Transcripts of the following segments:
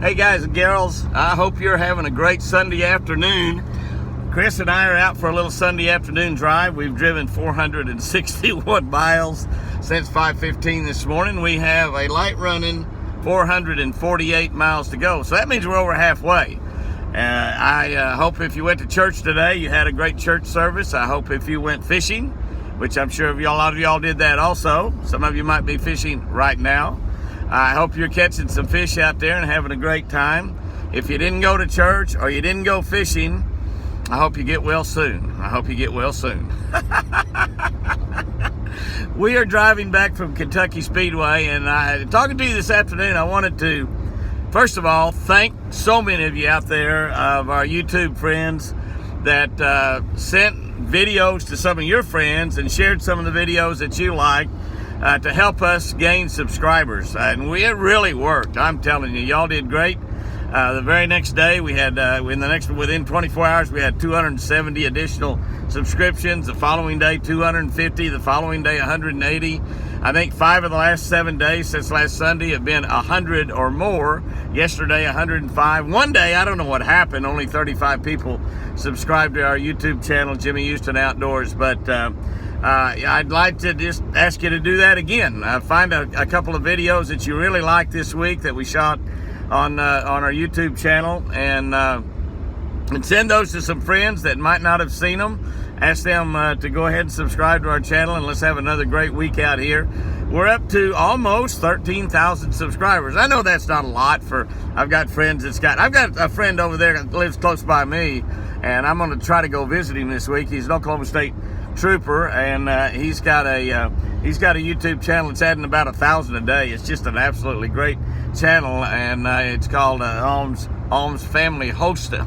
Hey guys and girls, I hope you're having a great Sunday afternoon. Chris and I are out for a little Sunday afternoon drive. We've driven 461 miles since 5:15 this morning. We have a light running 448 miles to go. So that means we're over halfway. I hope if you went to church today, you had a great church service. I hope if you went fishing, which I'm sure a lot of y'all did that also. Some of you might be fishing right now. I hope you're catching some fish out there and having a great time. If you didn't go to church or you didn't go fishing, I hope you get well soon. I hope you get well soon. We are driving back from Kentucky Speedway, and talking to you this afternoon, I wanted to, first of all, thank so many of you out there, of our YouTube friends that sent videos to some of your friends and shared some of the videos that you liked. To help us gain subscribers, and it really worked. I'm telling you, y'all did great. The very next day, we had within 24 hours, we had 270 additional subscriptions. The following day, 250. The following day, 180. I think 5 of the last 7 days since last Sunday have been 100 or more. Yesterday, 105. One day, I don't know what happened. Only 35 people subscribed to our YouTube channel, Jimmy Houston Outdoors, but. I'd like to just ask you to do that again. Find a couple of videos that you really like this week that we shot on our YouTube channel, and send those to some friends that might not have seen them. Ask them to go ahead and subscribe to our channel, and let's have another great week out here. We're up to almost 13,000 subscribers. I know that's not a lot for. I've got a friend over there that lives close by me, and I'm going to try to go visit him this week. He's an Oklahoma State trooper, and he's got a YouTube channel that's adding about 1,000 a day. It's just an absolutely great channel, and it's called Arms Family Homestead.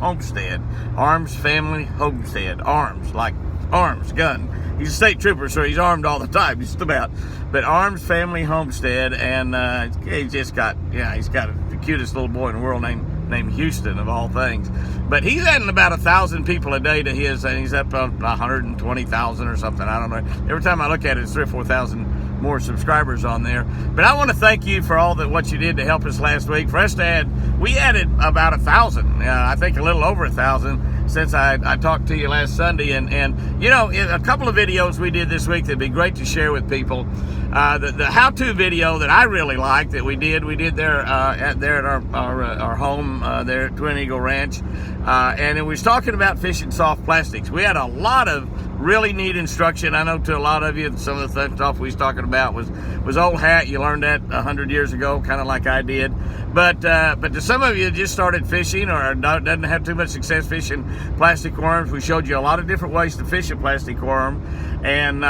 Arms Family Homestead. Arms, like arms, gun. He's a state trooper, so he's armed all the time, just about. But Arms Family Homestead, and he's got the cutest little boy in the world named Houston, of all things. But he's adding about 1,000 people a day to his, and he's up on 120,000 or something. I don't know. Every time I look at it, it's 3,000 or 4,000 more subscribers on there. But I want to thank you for all what you did to help us last week. For us to we added about 1,000. I think a little over 1,000 since I talked to you last Sunday. And you know, a couple of videos we did this week that'd be great to share with people. The how-to video that I really liked that we did there at our home there at Twin Eagle Ranch, and it was talking about fishing soft plastics. We had a lot of really neat instruction. I know to a lot of you, some of the stuff we was talking about was old hat. You learned that 100 years ago, kind of like I did. But to some of you that just started fishing or doesn't have too much success fishing plastic worms, we showed you a lot of different ways to fish a plastic worm, and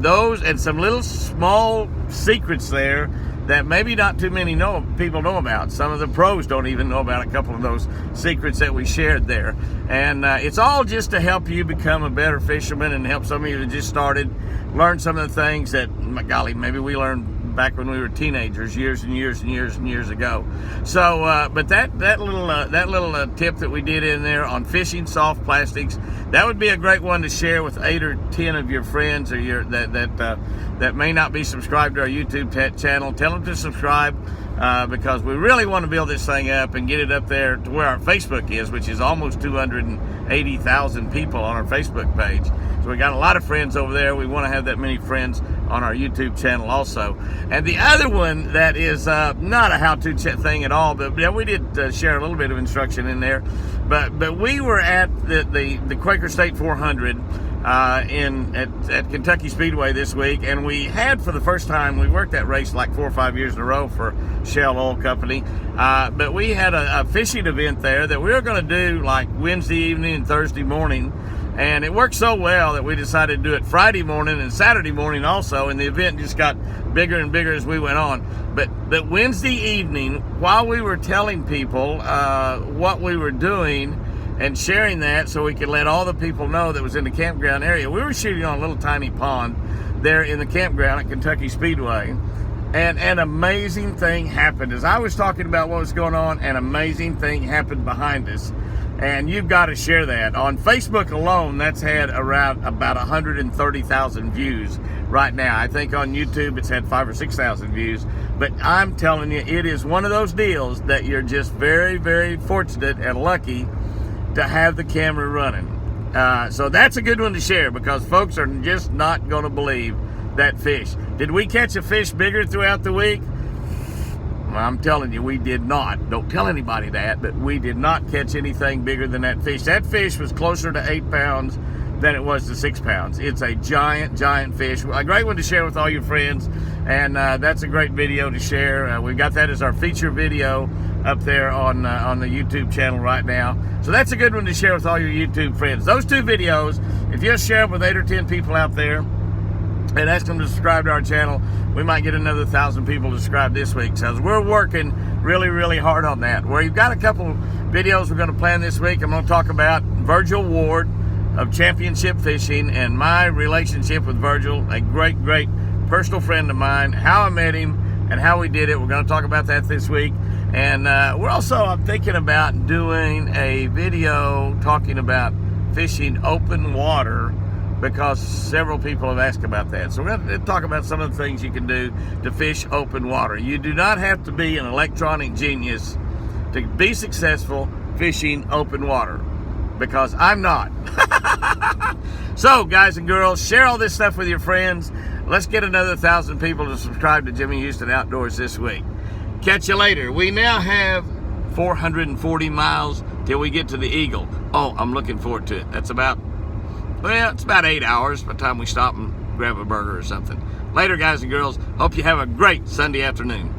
those and some little small secrets there that maybe not too many people know about. Some of the pros don't even know about a couple of those secrets that we shared there. And it's all just to help you become a better fisherman and help some of you that just started learn some of the things that, my golly, maybe we learned back when we were teenagers years and years ago. So, but that little tip that we did in there on fishing soft plastics, that would be a great one to share with 8 or 10 of your friends or that may not be subscribed to our YouTube channel. Tell them to subscribe because we really want to build this thing up and get it up there to where our Facebook is, which is almost 280,000 people on our Facebook page. So we got a lot of friends over there. We want to have that many friends on our YouTube channel also. And the other one that is not a how-to thing at all, but yeah, we did share a little bit of instruction in there. But we were at the Quaker State 400 at Kentucky Speedway this week, and we had for the first time, we worked that race like 4 or 5 years in a row for Shell Oil Company, but we had a fishing event there that we were going to do like Wednesday evening and Thursday morning. And it worked so well that we decided to do it Friday morning and Saturday morning also, and the event just got bigger and bigger as we went on. But Wednesday evening, while we were telling people what we were doing and sharing that so we could let all the people know that was in the campground area, we were shooting on a little tiny pond there in the campground at Kentucky Speedway. And an amazing thing happened. As I was talking about what was going on, an amazing thing happened behind us. And you've got to share that. On Facebook alone, that's had around about 130,000 views right now. I think on YouTube it's had 5,000 or 6,000 views. But I'm telling you, it is one of those deals that you're just very, very fortunate and lucky to have the camera running. So that's a good one to share, because folks are just not going to believe that fish. Did we catch a fish bigger throughout the week? I'm telling you, we did not. Don't tell anybody that, but we did not catch anything bigger than that fish. That fish was closer to 8 pounds than it was to 6 pounds. It's a giant, giant fish. A great one to share with all your friends, and that's a great video to share. We've got that as our feature video up there on the YouTube channel right now. So that's a good one to share with all your YouTube friends. Those 2 videos, if you'll share them with 8 or 10 people out there, and ask them to subscribe to our channel, we might get another 1,000 people to subscribe this week. So we're working really, really hard on that. We've got a couple videos we're going to plan this week. I'm going to talk about Virgil Ward of Championship Fishing and my relationship with Virgil, a great, great personal friend of mine, how I met him and how we did it. We're going to talk about that this week. And I'm thinking about doing a video talking about fishing open water, because several people have asked about that. So we're going to talk about some of the things you can do to fish open water. You do not have to be an electronic genius to be successful fishing open water, because I'm not. So, guys and girls, share all this stuff with your friends. Let's get another 1,000 people to subscribe to Jimmy Houston Outdoors this week. Catch you later. We now have 440 miles till we get to the Eagle. Oh, I'm looking forward to it. That's about... Well, it's about 8 hours by the time we stop and grab a burger or something. Later, guys and girls. Hope you have a great Sunday afternoon.